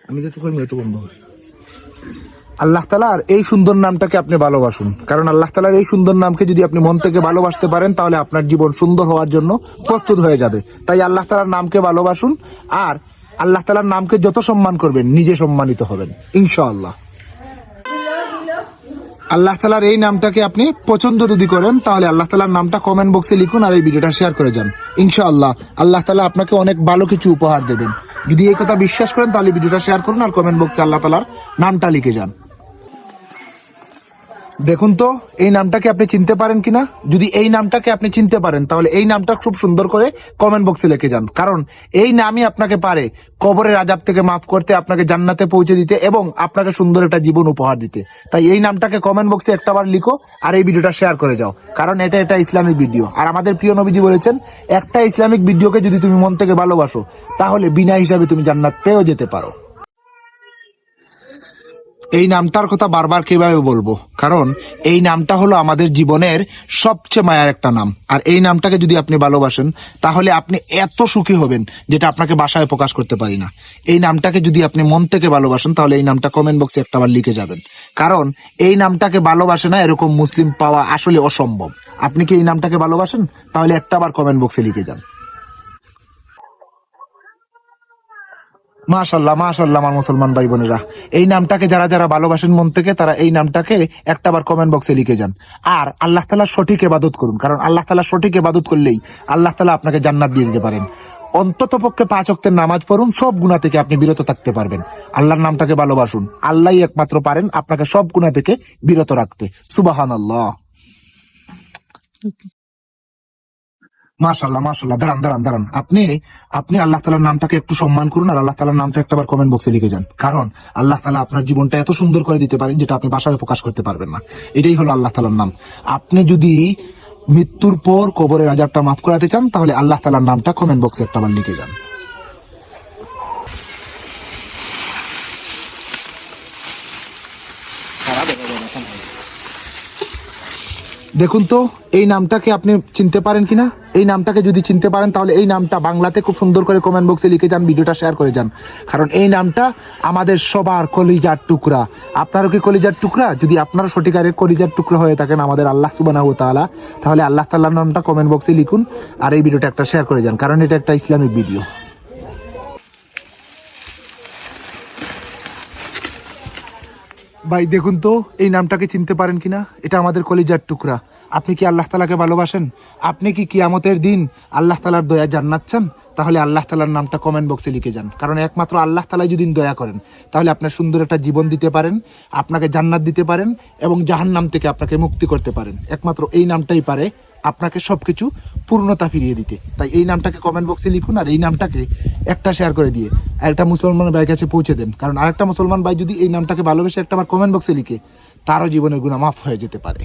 আমি যেতে করি একটু বন্ধ। আল্লাহ তাআলার এই সুন্দর নামটাকে আপনি ভালোবাসুন, কারণ আল্লাহ তাআলার এই সুন্দর নামকে যদি আপনি মন থেকে ভালোবাসতে পারেন তাহলে আপনার জীবন সুন্দর হওয়ার জন্য প্রস্তুত হয়ে যাবে। তাই আল্লাহ তাআলার নামকে ভালোবাসুন, আর আল্লাহ তাআলার নামকে যত সম্মান করবেন নিজে সম্মানিত হবেন ইনশাআল্লাহ। আল্লাহ তাআলার এই নামটাকে আপনি পছন্দ যদি করেন তাহলে আল্লাহ তাআলার নামটা কমেন্ট বক্সে লিখুন আর এই ভিডিওটা শেয়ার করে যান। ইনশাআল্লাহ আল্লাহ তাআলা আপনাকে অনেক ভালো কিছু উপহার দেবেন। যদি এই কথা বিশ্বাস করেন তাহলে ভিডিওটা শেয়ার করুন আর কমেন্ট বক্সে আল্লাহ তাআলার নামটা লিখে যান। দেখুন তো এই নামটাকে আপনি চিনতে পারেন কিনা। যদি এই নামটাকে আপনি চিনতে পারেন তাহলে এই নামটা খুব সুন্দর করে কমেন্ট বক্সে লিখে যান, কারণ এই নামই আপনাকে পারে কবরের আযাব থেকে মাফ করতে, আপনাকে জান্নাতে পৌঁছে দিতে এবং আপনাকে সুন্দর একটা জীবন উপহার দিতে। তাই এই নামটাকে কমেন্ট বক্সে একটাবার লিখো আর এই ভিডিওটা শেয়ার করে যাও, কারণ এটা ইসলামিক ভিডিও। আর আমাদের প্রিয় নবীজি বলেছেন, একটা ইসলামিক ভিডিওকে যদি তুমি মন থেকে ভালোবাসো তাহলে বিনা হিসাবে তুমি জান্নাত পেয়েও যেতে পারো। এই নামটার কথা বারবার কিভাবে বলবো, কারণ এই নামটা হলো আমাদের জীবনের সবচেয়ে মায়ার একটা নাম। আর এই নামটাকে যদি আপনি ভালোবাসেন তাহলে আপনি এত সুখী হবেন যেটা আপনাকে ভাষায় প্রকাশ করতে পারি না। এই নামটাকে যদি আপনি মন থেকে ভালোবাসেন তাহলে এই নামটা কমেন্ট বক্সে একটাবার লিখে যাবেন, কারণ এই নামটাকে ভালোবাসে না এরকম মুসলিম পাওয়া আসলে অসম্ভব। আপনি কি এই নামটাকে ভালোবাসেন? তাহলে একটাবার কমেন্ট বক্সে লিখে যান। মাশাআল্লাহ মাশাআল্লাহ আমার মুসলমান ভাই বোনেরা, এই নামটাকে যারা যারা ভালোবাসেন মন থেকে তারা এই নামটাকে একটাবার কমেন্ট বক্সে লিখে যান। আর আল্লাহ তাআলা সঠিক ইবাদত করুন, কারণ আল্লাহ তাআলা সঠিক ইবাদত করলেই আল্লাহ তাআলা আপনাকে জান্নাত দিয়ে দিতে পারেন। অন্তত পক্ষে 5 ওয়াক্তের নামাজ পড়ুন, সব গুনাহ থেকে আপনি বিরত থাকতে পারবেন। আল্লাহর নামটাকে ভালোবাসুন, আল্লাহই একমাত্র পারেন আপনাকে সব গুনাহ থেকে বিরত রাখতে। সুবহানাল্লাহ। মাশাআল্লাহ মাশাআল্লাহ, দাঁড়ান দাঁড়ান দাঁড়ান, আপনি আপনি আল্লাহ তাআলার নামটাকে একটু সম্মান করুন আর আল্লাহ তাআলার নামটা একটাবার কমেন্ট বক্সে লিখে যান, কারণ আল্লাহ তাআলা আপনার জীবনটা এত সুন্দর করে দিতে পারেন যেটা আপনি ভাষায় প্রকাশ করতে পারবেন না। এটাই হলো আল্লাহ তাআলার নাম। আপনি যদি মৃত্যুর পর কবরের আযাবটা মাফ করাতে চান তাহলে আল্লাহ তাআলার নামটা কমেন্ট বক্সে একটাবার লিখে যান। দেখুন তো এই নামটাকে আপনি চিনতে পারেন কিনা। এই নামটাকে যদি চিনতে পারেন তাহলে এই নামটা বাংলাতে খুব সুন্দর করে কমেন্ট বক্সে লিখে যান, ভিডিওটা শেয়ার করে যান, কারণ এই নামটা আমাদের সবার কলিজার টুকরা। আপনারও কি কলিজার টুকরা? যদি আপনারা সঠিকারের কলিজার টুকরা হয়ে থাকেন আমাদের আল্লাহ সুবহানাহু ওয়া তাআলা, তাহলে আল্লাহ তাআলার নামটা কমেন্ট বক্সে লিখুন আর এই ভিডিওটা একটা শেয়ার করে যান, কারণ এটা একটা ইসলামিক ভিডিও। ভাই দেখুন তো এই নামটাকে চিনতে পারেন কিনা। এটা আমাদের কলিজার টুকরা। আপনি কি আল্লাহ তাআলাকে ভালোবাসেন? আপনি কি কিয়ামতের দিন আল্লাহ তাআলার দয়া জান্নাত চান? তাহলে আল্লাহ তাআলার নামটা কমেন্ট বক্সে লিখে যান, কারণ একমাত্র আল্লাহ তাআলাই যদি দয়া করেন তাহলে আপনার সুন্দর একটা জীবন দিতে পারেন, আপনাকে জান্নাত দিতে পারেন এবং জাহান্নাম থেকে আপনাকে মুক্তি করতে পারেন। একমাত্র এই নামটাই পারে আপনাকে সবকিছু পূর্ণতা ফিরিয়ে দিতে। তাই এই নামটাকে কমেন্ট বক্সে লিখুন আর এই নামটাকে একটা শেয়ার করে দিয়ে একটা মুসলমান ভাইয়ের কাছে পৌঁছে দেন, কারণ আরেকটা মুসলমান ভাই যদি এই নামটাকে ভালোবেসে একটাবার কমেন্ট বক্সে লিখে তারও জীবনের গুনাহ মাফ হয়ে যেতে পারে।